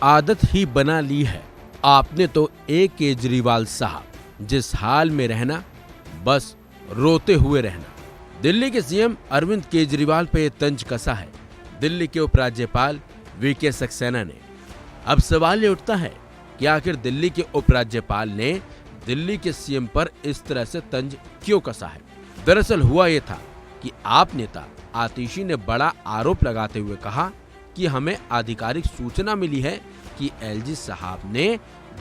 आदत ही बना ली है आपने तो एक केजरीवाल साहब, जिस हाल में रहना बस रोते हुए रहना। दिल्ली के सीएम अरविंद केजरीवाल पे ये तंज कसा है दिल्ली के उपराज्यपाल वीके सक्सेना ने। अब सवाल ये उठता है कि आखिर दिल्ली के उपराज्यपाल ने दिल्ली के सीएम पर इस तरह से तंज क्यों कसा है। दरअसल हुआ ये था कि आप नेता आतिशी ने बड़ा आरोप लगाते हुए कहा कि हमें आधिकारिक सूचना मिली है कि एलजी साहब ने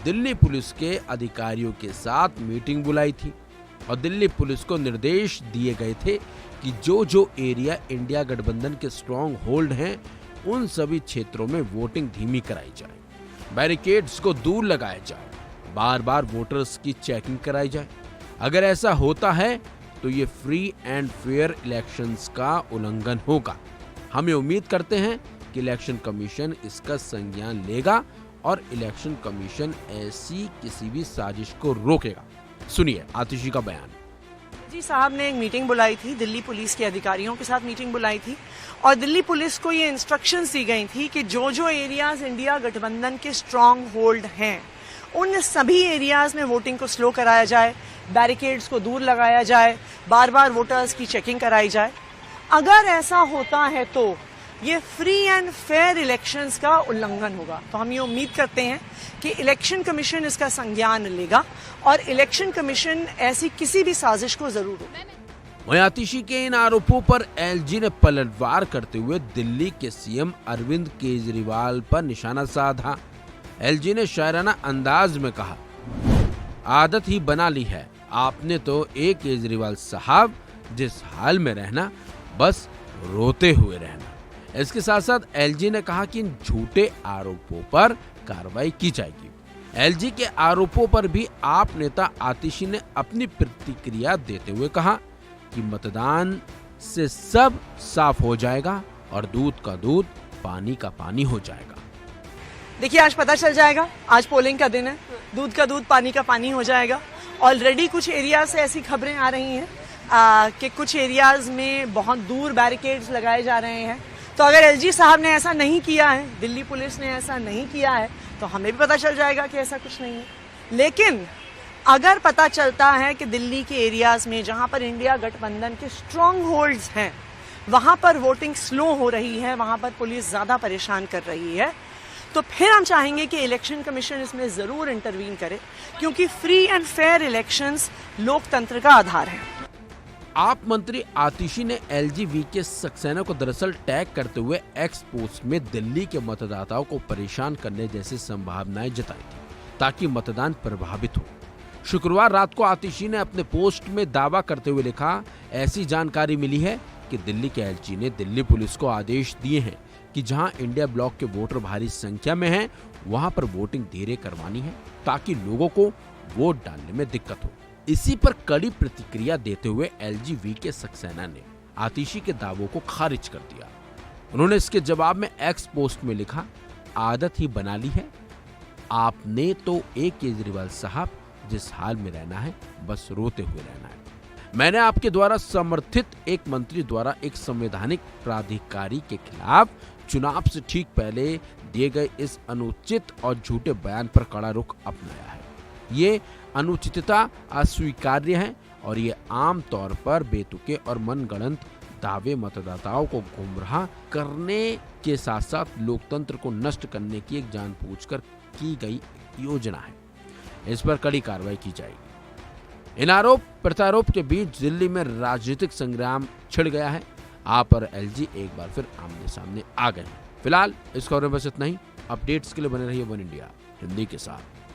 दिल्ली पुलिस के अधिकारियों के साथ मीटिंग बुलाई थी और दिल्ली पुलिस को निर्देश दिए गए थे कि जो एरिया इंडिया गठबंधन के स्ट्रॉन्ग होल्ड हैं उन सभी क्षेत्रों में वोटिंग धीमी कराई जाए, बैरिकेड्स को दूर लगाया जाए, बार बार वोटर्स की चेकिंग कराई जाए। अगर ऐसा होता है तो ये फ्री एंड फेयर इलेक्शंस का उल्लंघन होगा। हम ये उम्मीद करते हैं कि इलेक्शन कमीशन इसका संज्ञान लेगा और इलेक्शन कमीशन ऐसी किसी भी साजिश को रोकेगा। सुनिए आतिशी का बयान। जी साहब ने एक मीटिंग बुलाई थी, दिल्ली पुलिस के अधिकारियों के साथ मीटिंग बुलाई थी और दिल्ली पुलिस को ये इंस्ट्रक्शंस दी गई थी कि जो एरियाज इंडिया गठबंधन के स्ट्रॉन्ग होल्ड हैं उन सभी एरियाज में वोटिंग को स्लो कराया जाए, बैरिकेड्स को दूर लगाया जाए, बार बार वोटर्स की चेकिंग कराई जाए। अगर ऐसा होता है तो ये फ्री एंड फेयर इलेक्शंस का उल्लंघन होगा। तो हम ये उम्मीद करते हैं कि इलेक्शन कमीशन इसका संज्ञान लेगा और इलेक्शन कमीशन ऐसी किसी भी साजिश को जरूर रोकेगा। वहीं आतिशी के इन आरोपों पर एलजी ने पलटवार करते हुए दिल्ली के सीएम अरविंद केजरीवाल पर निशाना साधा। एलजी ने शायराना अंदाज में कहा, आदत ही बना ली है आपने तो एक केजरीवाल साहब, जिस हाल में रहना बस रोते हुए रहना। इसके साथ साथ एलजी ने कहा कि इन झूठे आरोपों पर कार्रवाई की जाएगी। एलजी के आरोपों पर भी आप नेता आतिशी ने अपनी प्रतिक्रिया देते हुए कहा कि मतदान से सब साफ हो जाएगा और दूध का दूध पानी का पानी हो जाएगा। देखिए आज पता चल जाएगा, आज पोलिंग का दिन है, दूध का दूध पानी का पानी हो जाएगा। ऑलरेडी कुछ एरियाज से ऐसी खबरें आ रही हैं कि कुछ एरियाज में बहुत दूर बैरिकेड्स लगाए जा रहे हैं। तो अगर एलजी साहब ने ऐसा नहीं किया है, दिल्ली पुलिस ने ऐसा नहीं किया है, तो हमें भी पता चल जाएगा कि ऐसा कुछ नहीं है। लेकिन अगर पता चलता है कि दिल्ली के एरियाज में जहां पर इंडिया गठबंधन के स्ट्रॉन्ग होल्ड्स हैं वहां पर वोटिंग स्लो हो रही है, वहां पर पुलिस ज्यादा परेशान कर रही है, तो फिर हम चाहेंगे कि इलेक्शन कमीशन इसमें जरूर इंटरवीन करे, क्योंकि फ्री एंड फेयर इलेक्शंस लोकतंत्र का आधार है। आप मंत्री आतिशी ने एलजी वीके सक्सेना को दरअसल टैग करते हुए एक्स पोस्ट में दिल्ली के मतदाताओं को परेशान करने जैसी संभावनाएं जताई थी ताकि मतदान प्रभावित हो। शुक्रवार रात को आतिशी ने अपने पोस्ट में दावा करते हुए लिखा, ऐसी जानकारी मिली है कि दिल्ली के एलजी ने दिल्ली पुलिस को आदेश दिए हैं कि जहां इंडिया ब्लॉक के वोटर भारी संख्या में हैं, वहां पर वोटिंग धीरे करवानी है ताकि लोगों को वोट डालने में दिक्कत हो। इसी पर कड़ी प्रतिक्रिया देते हुए एलजी वीके सक्सेना ने आतिशी के दावों को खारिज कर दिया। उन्होंने इसके जवाब में एक्स पोस्ट में लिखा, आदत ही बना ली है आपने तो एक केजरीवाल साहब, जिस हाल में रहना है बस रोते हुए रहना है। मैंने आपके द्वारा समर्थित एक मंत्री द्वारा एक संवैधानिक प्राधिकारी के खिलाफ चुनाव से ठीक पहले दिए गए इस अनुचित और झूठे बयान पर कड़ा रुख अपनाया है। ये अनुचितता अस्वीकार्य है और ये आम तौर पर बेतुके और मनगढ़ंत दावे मतदाताओं को गुमराह करने के साथ साथ लोकतंत्र को नष्ट करने की एक जानबूझकर की गई योजना है। इस पर कड़ी कार्रवाई की जाएगी। इन आरोप प्रत्यारोप के बीच दिल्ली में राजनीतिक संग्राम छिड़ गया है। आप और एलजी एक बार फिर आमने सामने आ गए हैं। फिलहाल इस खबर में बस इतना ही। अपडेट्स के लिए बने रहिए वन इंडिया हिंदी के साथ।